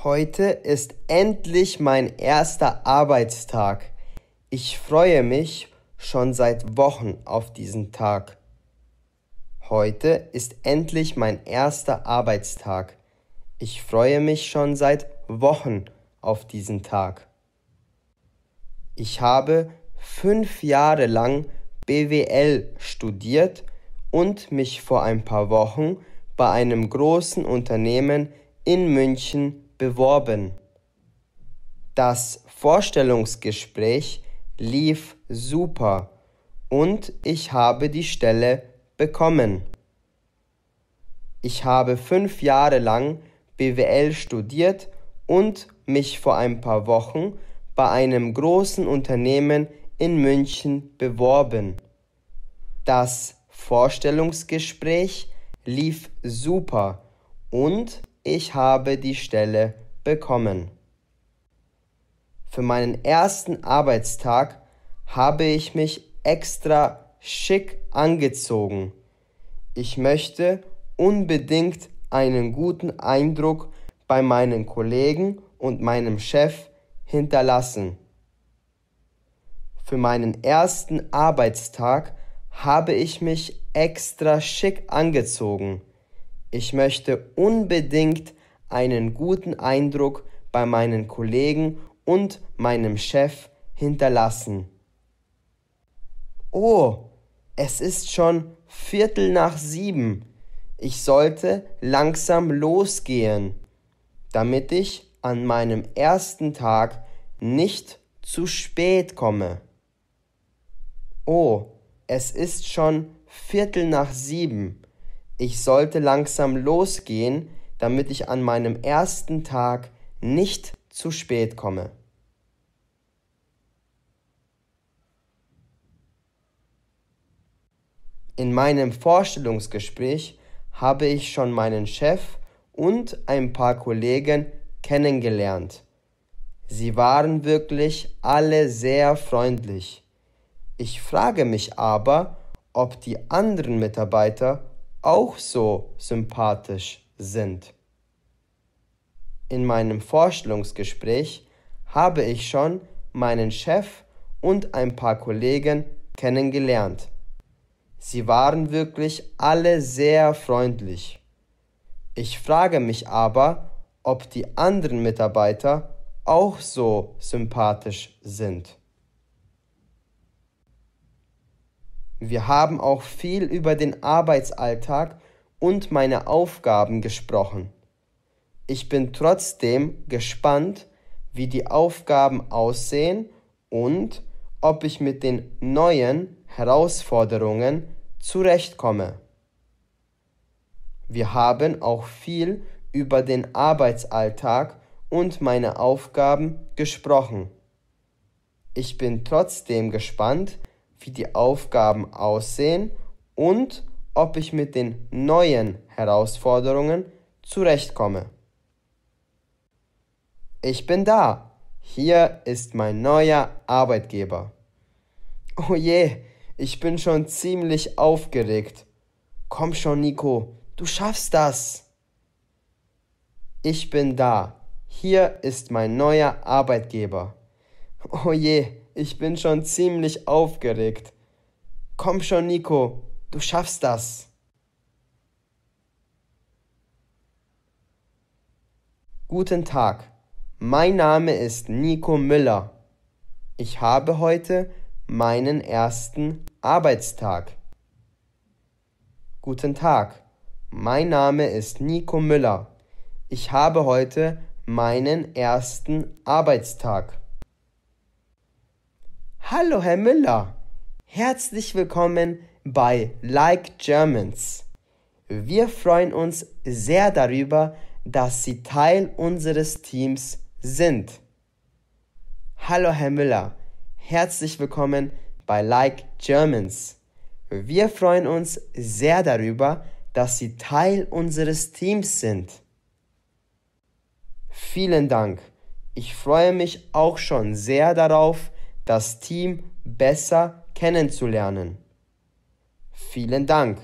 Heute ist endlich mein erster Arbeitstag. Ich freue mich schon seit Wochen auf diesen Tag. Heute ist endlich mein erster Arbeitstag. Ich freue mich schon seit Wochen auf diesen Tag. Ich habe 5 Jahre lang BWL studiert und mich vor ein paar Wochen bei einem großen Unternehmen in München beworben. Das Vorstellungsgespräch lief super und ich habe die Stelle bekommen. Ich habe 5 Jahre lang BWL studiert und mich vor ein paar Wochen bei einem großen Unternehmen in München beworben. Das Vorstellungsgespräch lief super und ich habe die Stelle bekommen. Für meinen ersten Arbeitstag habe ich mich extra schick angezogen. Ich möchte unbedingt einen guten Eindruck bei meinen Kollegen und meinem Chef hinterlassen. Für meinen ersten Arbeitstag habe ich mich extra schick angezogen. Ich möchte unbedingt einen guten Eindruck bei meinen Kollegen und meinem Chef hinterlassen. Oh, es ist schon 6:15. Ich sollte langsam losgehen, damit ich an meinem ersten Tag nicht zu spät komme. Oh, es ist schon 6:15. Ich sollte langsam losgehen, damit ich an meinem ersten Tag nicht zu spät komme. In meinem Vorstellungsgespräch habe ich schon meinen Chef und ein paar Kollegen kennengelernt. Sie waren wirklich alle sehr freundlich. Ich frage mich aber, ob die anderen Mitarbeiter auch so sympathisch sind. In meinem Vorstellungsgespräch habe ich schon meinen Chef und ein paar Kollegen kennengelernt. Sie waren wirklich alle sehr freundlich. Ich frage mich aber, ob die anderen Mitarbeiter auch so sympathisch sind. Wir haben auch viel über den Arbeitsalltag und meine Aufgaben gesprochen. Ich bin trotzdem gespannt, wie die Aufgaben aussehen und ob ich mit den neuen Herausforderungen zurechtkomme. Wir haben auch viel über den Arbeitsalltag und meine Aufgaben gesprochen. Ich bin trotzdem gespannt, wie die Aufgaben aussehen und ob ich mit den neuen Herausforderungen zurechtkomme. Ich bin da. Hier ist mein neuer Arbeitgeber. Oh je, ich bin schon ziemlich aufgeregt. Komm schon, Nico, du schaffst das. Ich bin da. Hier ist mein neuer Arbeitgeber. Oh je, ich bin schon ziemlich aufgeregt. Komm schon, Nico, du schaffst das. Guten Tag, mein Name ist Nico Müller. Ich habe heute meinen ersten Arbeitstag. Guten Tag, mein Name ist Nico Müller. Ich habe heute meinen ersten Arbeitstag. Hallo, Herr Müller. Herzlich willkommen bei Like Germans. Wir freuen uns sehr darüber, dass Sie Teil unseres Teams sind. Hallo, Herr Müller. Herzlich willkommen bei Like Germans. Wir freuen uns sehr darüber, dass Sie Teil unseres Teams sind. Vielen Dank. Ich freue mich auch schon sehr darauf, das Team besser kennenzulernen. Vielen Dank.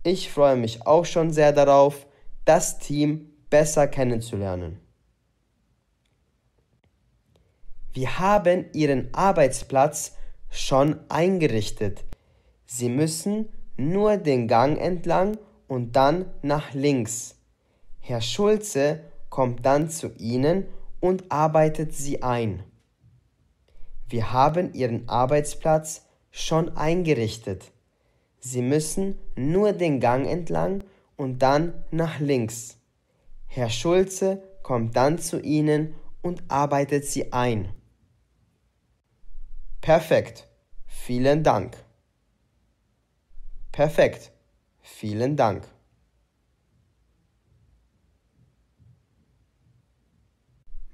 Ich freue mich auch schon sehr darauf, das Team besser kennenzulernen. Wir haben Ihren Arbeitsplatz schon eingerichtet. Sie müssen nur den Gang entlang und dann nach links. Herr Schulze kommt dann zu Ihnen und arbeitet Sie ein. Wir haben Ihren Arbeitsplatz schon eingerichtet. Sie müssen nur den Gang entlang und dann nach links. Herr Schulze kommt dann zu Ihnen und arbeitet Sie ein. Perfekt. Vielen Dank. Perfekt. Vielen Dank.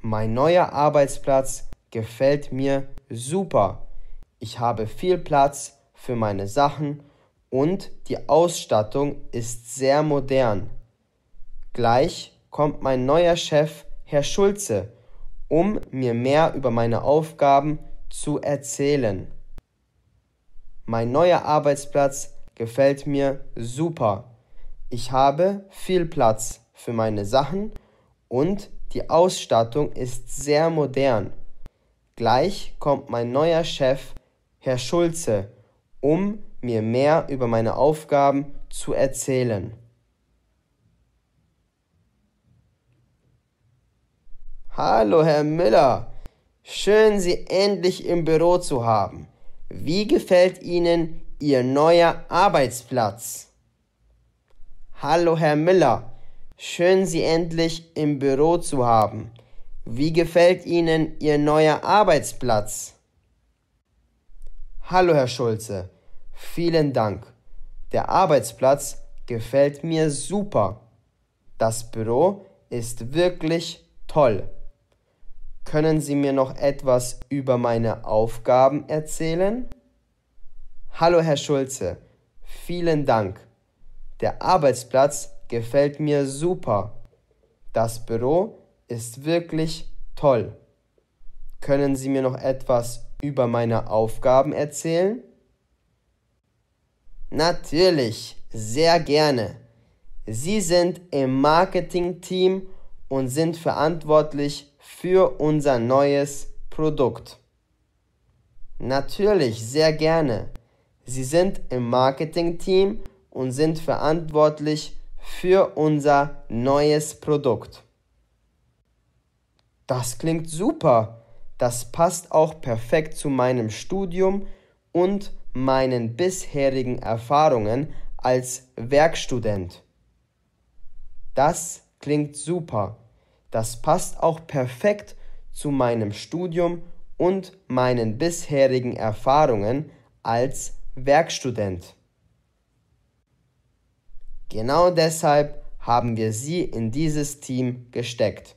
Mein neuer Arbeitsplatz gefällt mir super. Ich habe viel Platz für meine Sachen und die Ausstattung ist sehr modern. Gleich kommt mein neuer Chef, Herr Schulze, um mir mehr über meine Aufgaben zu erzählen. Mein neuer Arbeitsplatz gefällt mir super. Ich habe viel Platz für meine Sachen und die Ausstattung ist sehr modern. Gleich kommt mein neuer Chef, Herr Schulze, um mir mehr über meine Aufgaben zu erzählen. Hallo, Herr Müller. Schön, Sie endlich im Büro zu haben. Wie gefällt Ihnen Ihr neuer Arbeitsplatz? Hallo, Herr Müller. Schön, Sie endlich im Büro zu haben. Wie gefällt Ihnen Ihr neuer Arbeitsplatz? Hallo, Herr Schulze. Vielen Dank. Der Arbeitsplatz gefällt mir super. Das Büro ist wirklich toll. Können Sie mir noch etwas über meine Aufgaben erzählen? Hallo, Herr Schulze. Vielen Dank. Der Arbeitsplatz gefällt mir super. Das Büro ist wirklich toll. Können Sie mir noch etwas über meine Aufgaben erzählen? Natürlich, sehr gerne. Sie sind im Marketing-Team und sind verantwortlich für unser neues Produkt. Natürlich, sehr gerne. Sie sind im Marketing-Team und sind verantwortlich für unser neues Produkt. Das klingt super. Das passt auch perfekt zu meinem Studium und meinen bisherigen Erfahrungen als Werkstudent. Das klingt super. Das passt auch perfekt zu meinem Studium und meinen bisherigen Erfahrungen als Werkstudent. Genau deshalb haben wir Sie in dieses Team gesteckt.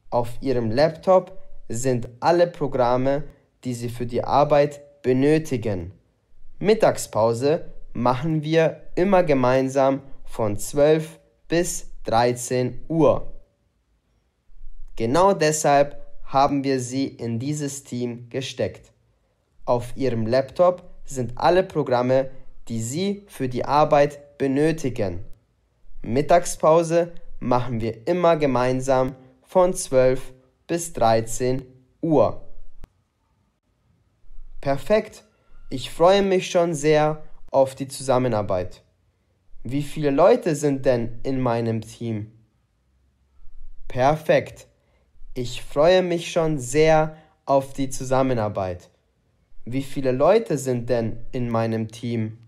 Auf Ihrem Laptop sind alle Programme, die Sie für die Arbeit benötigen. Mittagspause machen wir immer gemeinsam von 12 bis 13 Uhr. Genau deshalb haben wir Sie in dieses Team gesteckt. Auf Ihrem Laptop sind alle Programme, die Sie für die Arbeit benötigen. Mittagspause machen wir immer gemeinsam von 12 bis 13 Uhr. Perfekt. Ich freue mich schon sehr auf die Zusammenarbeit. Wie viele Leute sind denn in meinem Team? Perfekt. Ich freue mich schon sehr auf die Zusammenarbeit. Wie viele Leute sind denn in meinem Team?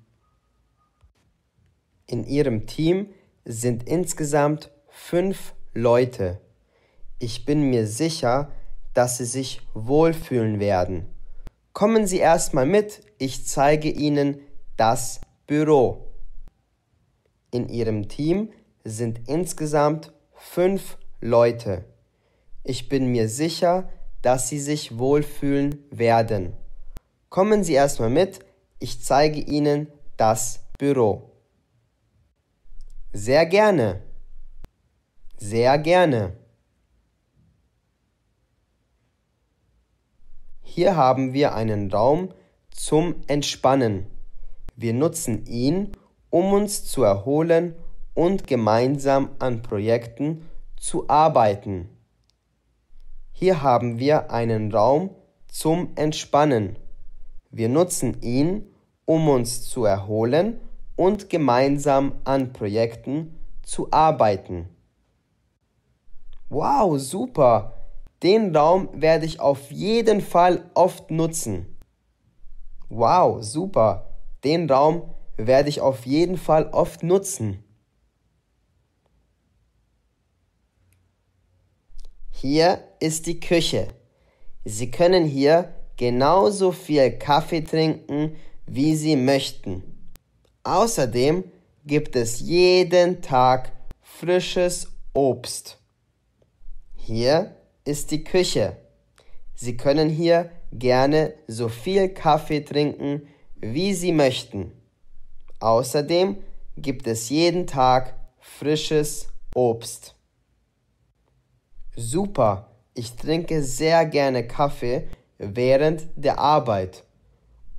In Ihrem Team sind insgesamt 5 Leute. Ich bin mir sicher, dass Sie sich wohlfühlen werden. Kommen Sie erstmal mit, ich zeige Ihnen das Büro. In Ihrem Team sind insgesamt 5 Leute. Ich bin mir sicher, dass Sie sich wohlfühlen werden. Kommen Sie erstmal mit, ich zeige Ihnen das Büro. Sehr gerne. Sehr gerne. Hier haben wir einen Raum zum Entspannen. Wir nutzen ihn, um uns zu erholen und gemeinsam an Projekten zu arbeiten. Hier haben wir einen Raum zum Entspannen. Wir nutzen ihn, um uns zu erholen und gemeinsam an Projekten zu arbeiten. Wow, super! Den Raum werde ich auf jeden Fall oft nutzen. Wow, super! Den Raum werde ich auf jeden Fall oft nutzen. Hier ist die Küche. Sie können hier genauso viel Kaffee trinken, wie Sie möchten. Außerdem gibt es jeden Tag frisches Obst. Hier ist die Küche. Sie können hier gerne so viel Kaffee trinken, wie Sie möchten. Außerdem gibt es jeden Tag frisches Obst. Super, ich trinke sehr gerne Kaffee während der Arbeit.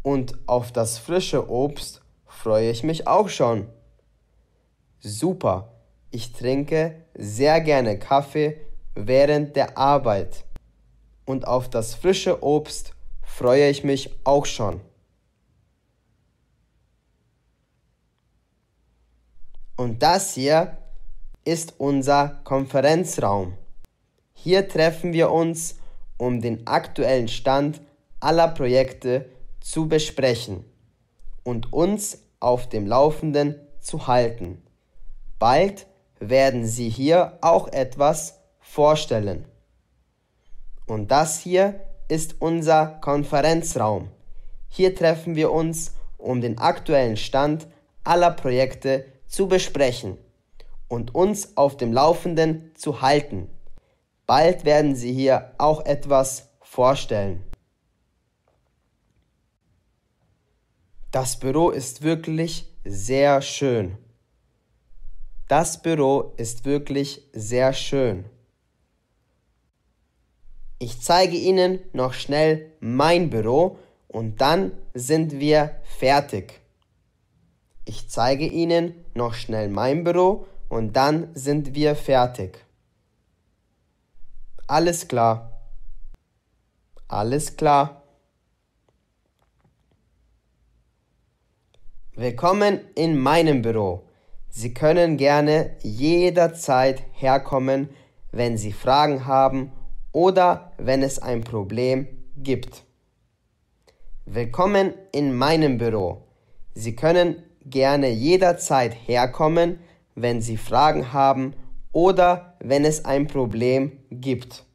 Und auf das frische Obst freue ich mich auch schon. Super, ich trinke sehr gerne Kaffee während der Arbeit. Und auf das frische Obst freue ich mich auch schon. Und das hier ist unser Konferenzraum. Hier treffen wir uns, um den aktuellen Stand aller Projekte zu besprechen und uns auf dem Laufenden zu halten. Bald werden Sie hier auch etwas vorstellen. Und das hier ist unser Konferenzraum. Hier treffen wir uns, um den aktuellen Stand aller Projekte zu besprechen und uns auf dem Laufenden zu halten. Bald werden Sie hier auch etwas vorstellen. Das Büro ist wirklich sehr schön. Das Büro ist wirklich sehr schön. Ich zeige Ihnen noch schnell mein Büro und dann sind wir fertig. Ich zeige Ihnen noch schnell mein Büro und dann sind wir fertig. Alles klar. Alles klar. Willkommen in meinem Büro. Sie können gerne jederzeit herkommen, wenn Sie Fragen haben oder wenn es ein Problem gibt. Willkommen in meinem Büro. Sie können gerne jederzeit herkommen, wenn Sie Fragen haben oder wenn es ein Problem gibt.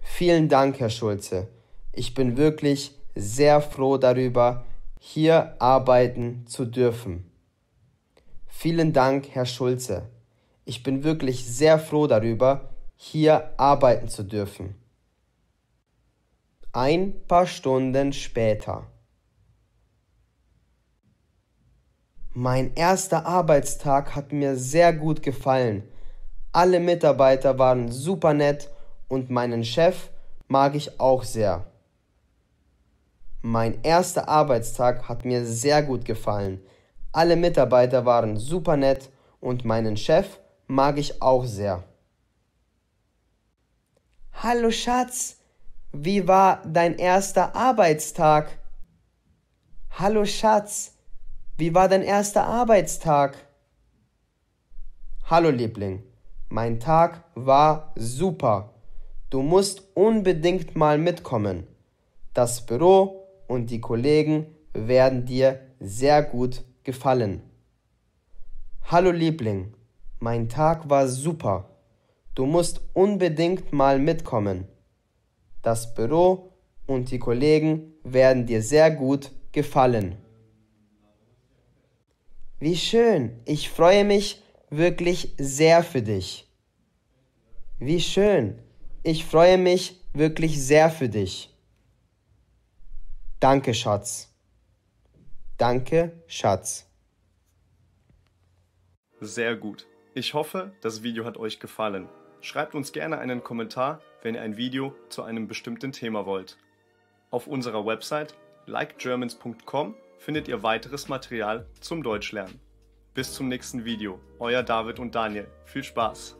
Vielen Dank, Herr Schulze. Ich bin wirklich sehr froh darüber, hier arbeiten zu dürfen. Vielen Dank, Herr Schulze. Ich bin wirklich sehr froh darüber, hier arbeiten zu dürfen. Ein paar Stunden später. Mein erster Arbeitstag hat mir sehr gut gefallen. Alle Mitarbeiter waren super nett und meinen Chef mag ich auch sehr. Mein erster Arbeitstag hat mir sehr gut gefallen. Alle Mitarbeiter waren super nett und meinen Chef mag ich auch sehr. Hallo Schatz, wie war dein erster Arbeitstag? Hallo Schatz, wie war dein erster Arbeitstag? Hallo Liebling, mein Tag war super. Du musst unbedingt mal mitkommen. Das Büro und die Kollegen werden dir sehr gut gefallen. Hallo Liebling, mein Tag war super. Du musst unbedingt mal mitkommen. Das Büro und die Kollegen werden dir sehr gut gefallen. Wie schön, ich freue mich wirklich sehr für dich. Wie schön, ich freue mich wirklich sehr für dich. Danke, Schatz. Danke, Schatz. Sehr gut. Ich hoffe, das Video hat euch gefallen. Schreibt uns gerne einen Kommentar, wenn ihr ein Video zu einem bestimmten Thema wollt. Auf unserer Website likegermans.com findet ihr weiteres Material zum Deutschlernen. Bis zum nächsten Video. Euer David und Daniel. Viel Spaß!